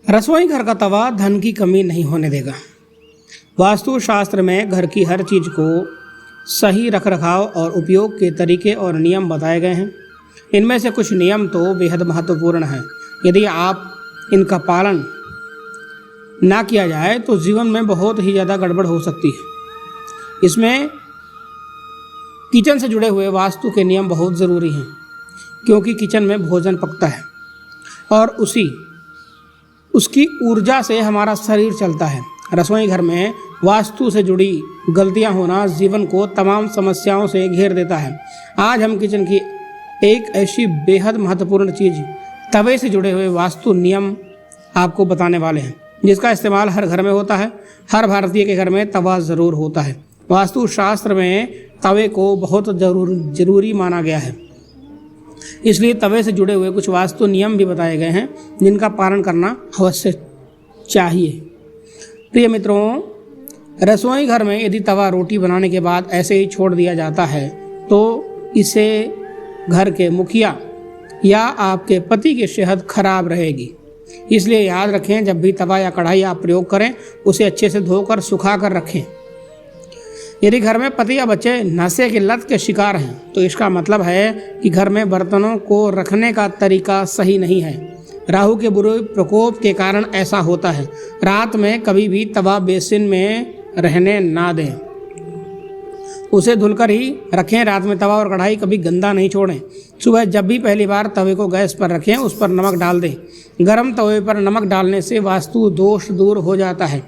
रसोई घर का तवा धन की कमी नहीं होने देगा। वास्तु शास्त्र में घर की हर चीज़ को सही रखरखाव और उपयोग के तरीके और नियम बताए गए हैं। इनमें से कुछ नियम तो बेहद महत्वपूर्ण हैं। यदि आप इनका पालन ना किया जाए तो जीवन में बहुत ही ज़्यादा गड़बड़ हो सकती है। इसमें किचन से जुड़े हुए वास्तु के नियम बहुत ज़रूरी हैं, क्योंकि किचन में भोजन पकता है और उसकी ऊर्जा से हमारा शरीर चलता है। रसोई घर में वास्तु से जुड़ी गलतियां होना जीवन को तमाम समस्याओं से घेर देता है। आज हम किचन की एक ऐसी बेहद महत्वपूर्ण चीज़ तवे से जुड़े हुए वास्तु नियम आपको बताने वाले हैं, जिसका इस्तेमाल हर घर में होता है। हर भारतीय के घर में तवा ज़रूर होता है। वास्तु शास्त्र में तवे को बहुत जरूरी माना गया है, इसलिए तवे से जुड़े हुए कुछ वास्तु नियम भी बताए गए हैं, जिनका पालन करना अवश्य चाहिए। प्रिय मित्रों, रसोई घर में यदि तवा रोटी बनाने के बाद ऐसे ही छोड़ दिया जाता है तो इसे घर के मुखिया या आपके पति की सेहत खराब रहेगी। इसलिए याद रखें, जब भी तवा या कढ़ाई आप प्रयोग करें उसे अच्छे से धोकर सुखा कर रखें। यदि घर में पति या बच्चे नशे की लत के शिकार हैं तो इसका मतलब है कि घर में बर्तनों को रखने का तरीका सही नहीं है। राहु के बुरे प्रकोप के कारण ऐसा होता है। रात में कभी भी तवा बेसिन में रहने ना दें, उसे धुलकर ही रखें। रात में तवा और कढ़ाई कभी गंदा नहीं छोड़ें। सुबह जब भी पहली बार तवे को गैस पर रखें उस पर नमक डाल दें। गर्म तवे पर नमक डालने से वास्तु दोष दूर हो जाता है।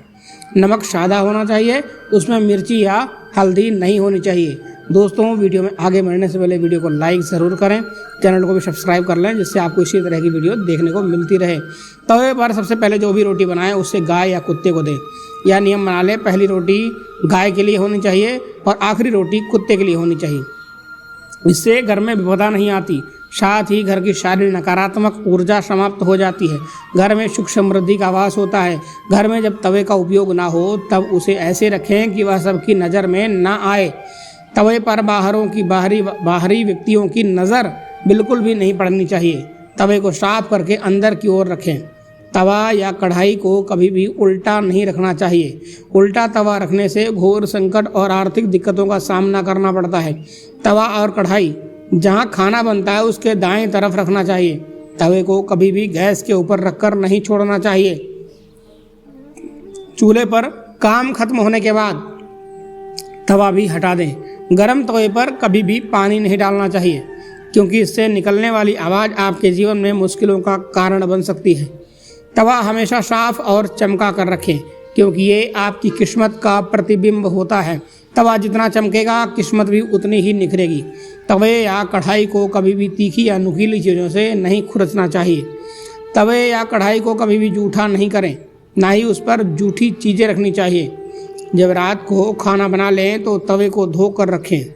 नमक सादा होना चाहिए, उसमें मिर्ची या हल्दी नहीं होनी चाहिए। दोस्तों, वीडियो में आगे बढ़ने से पहले वीडियो को लाइक ज़रूर करें, चैनल को भी सब्सक्राइब कर लें, जिससे आपको इसी तरह की वीडियो देखने को मिलती रहे। तवे पर सबसे पहले जो भी रोटी बनाएं उससे गाय या कुत्ते को दें। यह नियम बना लें, पहली रोटी गाय के लिए होनी चाहिए और आखिरी रोटी कुत्ते के लिए होनी चाहिए। इससे घर में विपदा नहीं आती, साथ ही घर की सारी नकारात्मक ऊर्जा समाप्त हो जाती है। घर में सुख समृद्धि का वास होता है। घर में जब तवे का उपयोग ना हो तब उसे ऐसे रखें कि वह सबकी नज़र में ना आए। तवे पर बाहरी व्यक्तियों की नज़र बिल्कुल भी नहीं पड़नी चाहिए। तवे को साफ करके अंदर की ओर रखें। तवा या कढ़ाई को कभी भी उल्टा नहीं रखना चाहिए। उल्टा तवा रखने से घोर संकट और आर्थिक दिक्कतों का सामना करना पड़ता है। तवा और कढ़ाई जहां खाना बनता है उसके दाएं तरफ रखना चाहिए। तवे को कभी भी गैस के ऊपर रखकर नहीं छोड़ना चाहिए। चूल्हे पर काम खत्म होने के बाद तवा भी हटा दें। गर्म तवे पर कभी भी पानी नहीं डालना चाहिए, क्योंकि इससे निकलने वाली आवाज़ आपके जीवन में मुश्किलों का कारण बन सकती है। तवा हमेशा साफ और चमका कर रखें, क्योंकि ये आपकी किस्मत का प्रतिबिंब होता है। तवा जितना चमकेगा किस्मत भी उतनी ही निखरेगी। तवे या कढ़ाई को कभी भी तीखी या नुकीली चीज़ों से नहीं खुरचना चाहिए। तवे या कढ़ाई को कभी भी जूठा नहीं करें, ना ही उस पर जूठी चीज़ें रखनी चाहिए। जब रात को खाना बना लें तो तवे को धो कर रखें।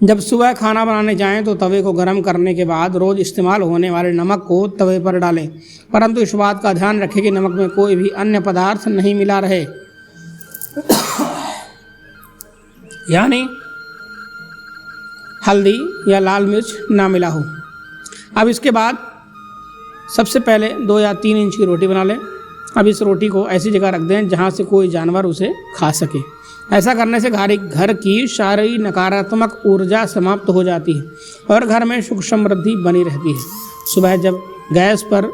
जब सुबह खाना बनाने जाएं तो तवे को गर्म करने के बाद रोज़ इस्तेमाल होने वाले नमक को तवे पर डालें, परंतु इस बात का ध्यान रखें कि नमक में कोई भी अन्य पदार्थ नहीं मिला रहे, यानी हल्दी या लाल मिर्च ना मिला हो। अब इसके बाद सबसे पहले 2 या 3 इंच की रोटी बना लें। अब इस रोटी को ऐसी जगह रख दें जहां से कोई जानवर उसे खा सके। ऐसा करने से घर की सारी नकारात्मक ऊर्जा समाप्त हो जाती है और घर में सुख समृद्धि बनी रहती है। सुबह जब गैस पर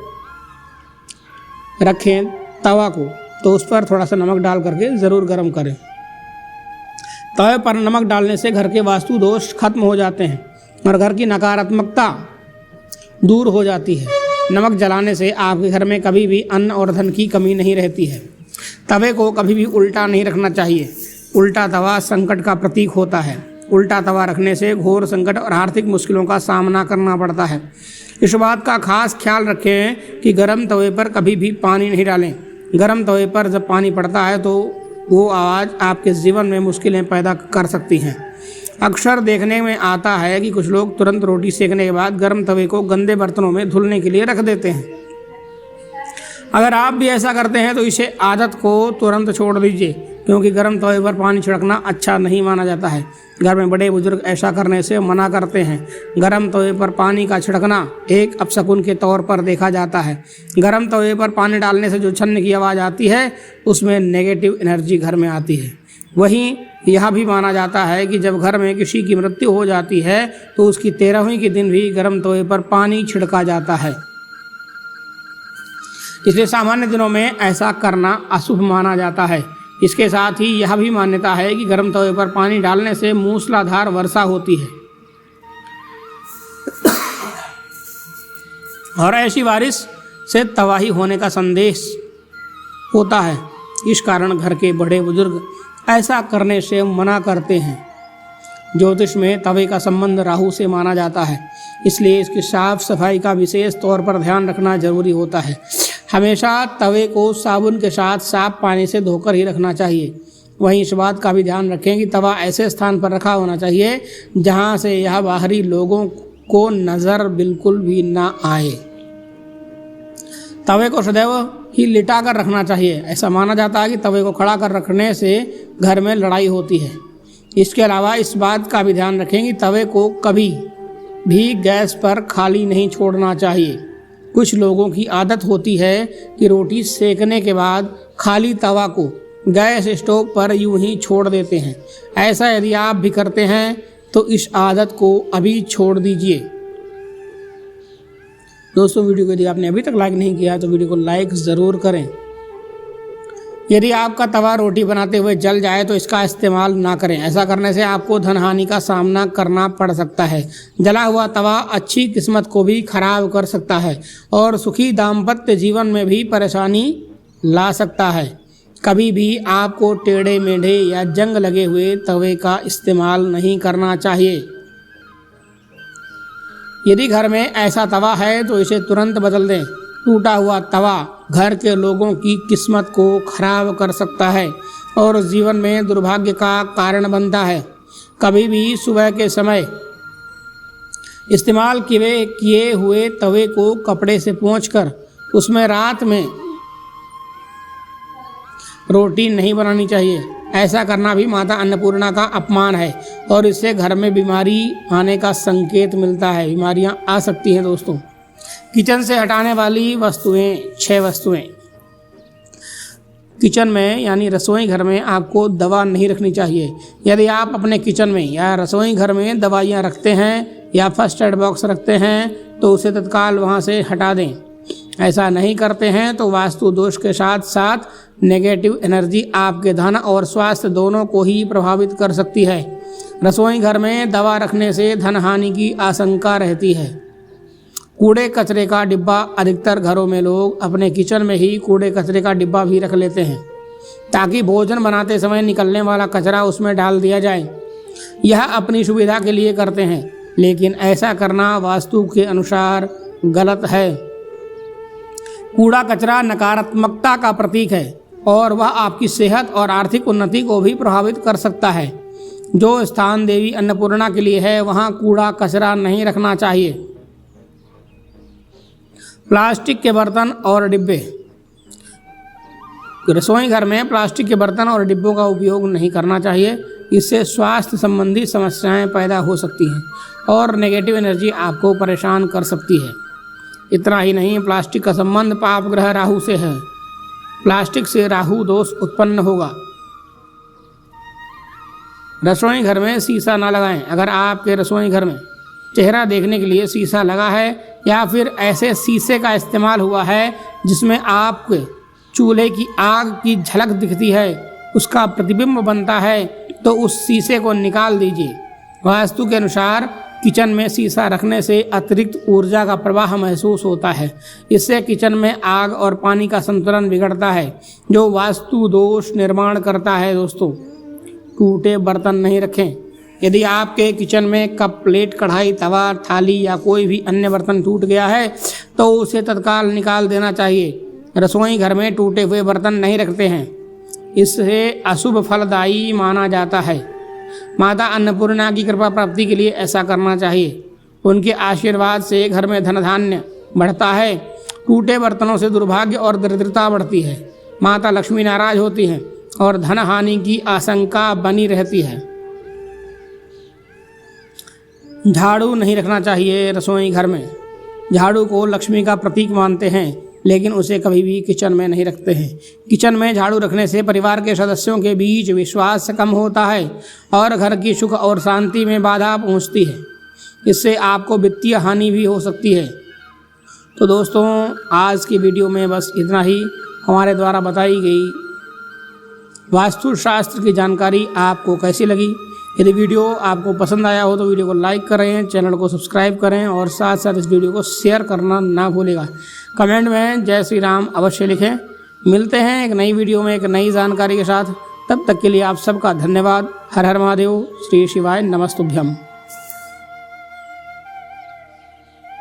रखें तवा को तो उस पर थोड़ा सा नमक डाल करके ज़रूर गर्म करें। तवे पर नमक डालने से घर के वास्तु दोष खत्म हो जाते हैं और घर की नकारात्मकता दूर हो जाती है। नमक जलाने से आपके घर में कभी भी अन्न और धन की कमी नहीं रहती है। तवे को कभी भी उल्टा नहीं रखना चाहिए। उल्टा तवा संकट का प्रतीक होता है। उल्टा तवा रखने से घोर संकट और आर्थिक मुश्किलों का सामना करना पड़ता है। इस बात का खास ख्याल रखें कि गर्म तवे पर कभी भी पानी नहीं डालें। गर्म तवे पर जब पानी पड़ता है तो वो आवाज़ आपके जीवन में मुश्किलें पैदा कर सकती हैं। अक्सर देखने में आता है कि कुछ लोग तुरंत रोटी सेकने के बाद गर्म तवे को गंदे बर्तनों में धुलने के लिए रख देते हैं। अगर आप भी ऐसा करते हैं तो इसे आदत को तुरंत छोड़ दीजिए, क्योंकि गर्म तवे पर पानी छिड़कना अच्छा नहीं माना जाता है। घर में बड़े बुजुर्ग ऐसा करने से मना करते हैं। गर्म तवे पर पानी का छिड़कना एक अपशकुन के तौर पर देखा जाता है। गर्म तवे पर पानी डालने से जो छन्न की आवाज़ आती है उसमें नेगेटिव एनर्जी घर में आती है। वहीं यह भी माना जाता है कि जब घर में किसी की मृत्यु हो जाती है तो उसकी 13वीं के दिन भी गर्म तवे पर पानी छिड़का जाता है। इसलिए सामान्य दिनों में ऐसा करना अशुभ माना जाता है। इसके साथ ही यह भी मान्यता है कि गर्म तवे पर पानी डालने से मूसलाधार वर्षा होती है और ऐसी बारिश से तबाही होने का संदेश होता है। इस कारण घर के बड़े बुजुर्ग ऐसा करने से मना करते हैं। ज्योतिष में तवे का संबंध राहु से माना जाता है, इसलिए इसकी साफ सफाई का विशेष तौर पर ध्यान रखना जरूरी होता है। हमेशा तवे को साबुन के साथ साफ पानी से धोकर ही रखना चाहिए। वहीं इस बात का भी ध्यान रखें कि तवा ऐसे स्थान पर रखा होना चाहिए जहां से यह बाहरी लोगों को नज़र बिल्कुल भी ना आए। तवे को सदैव ही लिटा कर रखना चाहिए। ऐसा माना जाता है कि तवे को खड़ा कर रखने से घर में लड़ाई होती है। इसके अलावा इस बात का भी ध्यान रखें कि तवे को कभी भी गैस पर खाली नहीं छोड़ना चाहिए। कुछ लोगों की आदत होती है कि रोटी सेकने के बाद खाली तवा को गैस स्टोव पर यूं ही छोड़ देते हैं। ऐसा यदि आप भी करते हैं तो इस आदत को अभी छोड़ दीजिए। दोस्तों, वीडियो को यदि आपने अभी तक लाइक नहीं किया तो वीडियो को लाइक ज़रूर करें। यदि आपका तवा रोटी बनाते हुए जल जाए तो इसका इस्तेमाल ना करें। ऐसा करने से आपको धन हानि का सामना करना पड़ सकता है। जला हुआ तवा अच्छी किस्मत को भी खराब कर सकता है और सुखी दाम्पत्य जीवन में भी परेशानी ला सकता है। कभी भी आपको टेढ़े मेढ़े या जंग लगे हुए तवे का इस्तेमाल नहीं करना चाहिए। यदि घर में ऐसा तवा है तो इसे तुरंत बदल दें। टूटा हुआ तवा घर के लोगों की किस्मत को खराब कर सकता है और जीवन में दुर्भाग्य का कारण बनता है। कभी भी सुबह के समय इस्तेमाल किए हुए तवे को कपड़े से पोंछकर उसमें रात में रोटी नहीं बनानी चाहिए। ऐसा करना भी माता अन्नपूर्णा का अपमान है और इससे घर में बीमारी आने का संकेत मिलता है। बीमारियां आ सकती हैं। दोस्तों, किचन से हटाने वाली वस्तुएं 6 वस्तुएं। किचन में यानी रसोई घर में आपको दवा नहीं रखनी चाहिए। यदि आप अपने किचन में या रसोई घर में दवाइयाँ रखते हैं या फर्स्ट एड बॉक्स रखते हैं तो उसे तत्काल वहाँ से हटा दें। ऐसा नहीं करते हैं तो वास्तु दोष के साथ साथ नेगेटिव एनर्जी आपके धन और स्वास्थ्य दोनों को ही प्रभावित कर सकती है। रसोई घर में दवा रखने से धन हानि की आशंका रहती है। कूड़े कचरे का डिब्बा। अधिकतर घरों में लोग अपने किचन में ही कूड़े कचरे का डिब्बा भी रख लेते हैं ताकि भोजन बनाते समय निकलने वाला कचरा उसमें डाल दिया जाए। यह अपनी सुविधा के लिए करते हैं, लेकिन ऐसा करना वास्तु के अनुसार गलत है। कूड़ा कचरा नकारात्मकता का प्रतीक है और वह आपकी सेहत और आर्थिक उन्नति को भी प्रभावित कर सकता है। जो स्थान देवी अन्नपूर्णा के लिए है वहाँ कूड़ा कचरा नहीं रखना चाहिए। प्लास्टिक के बर्तन और डिब्बे। रसोई घर में प्लास्टिक के बर्तन और डिब्बों का उपयोग नहीं करना चाहिए। इससे स्वास्थ्य संबंधी समस्याएं पैदा हो सकती हैं और नेगेटिव एनर्जी आपको परेशान कर सकती है। इतना ही नहीं, प्लास्टिक का संबंध पाप ग्रह राहु से है। प्लास्टिक से राहु दोष उत्पन्न होगा। रसोई घर में शीशा ना लगाएं। अगर आपके रसोई घर में चेहरा देखने के लिए शीशा लगा है या फिर ऐसे शीशे का इस्तेमाल हुआ है जिसमें आपके चूल्हे की आग की झलक दिखती है, उसका प्रतिबिंब बनता है, तो उस शीशे को निकाल दीजिए। वास्तु के अनुसार किचन में शीशा रखने से अतिरिक्त ऊर्जा का प्रवाह महसूस होता है। इससे किचन में आग और पानी का संतुलन बिगड़ता है जो वास्तु दोष निर्माण करता है। दोस्तों, टूटे बर्तन नहीं रखें। यदि आपके किचन में कप, प्लेट, कढ़ाई, तवा, थाली या कोई भी अन्य बर्तन टूट गया है तो उसे तत्काल निकाल देना चाहिए। रसोई घर में टूटे हुए बर्तन नहीं रखते हैं, इससे अशुभ फलदायी माना जाता है। माता अन्नपूर्णा की कृपा प्राप्ति के लिए ऐसा करना चाहिए। उनके आशीर्वाद से घर में धन धान्य बढ़ता है टूटे बर्तनों से दुर्भाग्य और दरिद्रता बढ़ती है। माता लक्ष्मी नाराज होती हैं और धन हानि की आशंका बनी रहती है। झाड़ू नहीं रखना चाहिए रसोई घर में। झाड़ू को लक्ष्मी का प्रतीक मानते हैं, लेकिन उसे कभी भी किचन में नहीं रखते हैं। किचन में झाड़ू रखने से परिवार के सदस्यों के बीच विश्वास कम होता है और घर की सुख और शांति में बाधा पहुंचती है। इससे आपको वित्तीय हानि भी हो सकती है। तो दोस्तों, आज की वीडियो में बस इतना ही। हमारे द्वारा बताई गई वास्तुशास्त्र की जानकारी आपको कैसी लगी? यदि वीडियो आपको पसंद आया हो तो वीडियो को लाइक करें, चैनल को सब्सक्राइब करें और साथ साथ इस वीडियो को शेयर करना ना भूलेगा। कमेंट में जय श्री राम अवश्य लिखें। मिलते हैं एक नई वीडियो में एक नई जानकारी के साथ। तब तक के लिए आप सबका धन्यवाद। हर हर महादेव। श्री शिवाय नमस्तुभ्यम।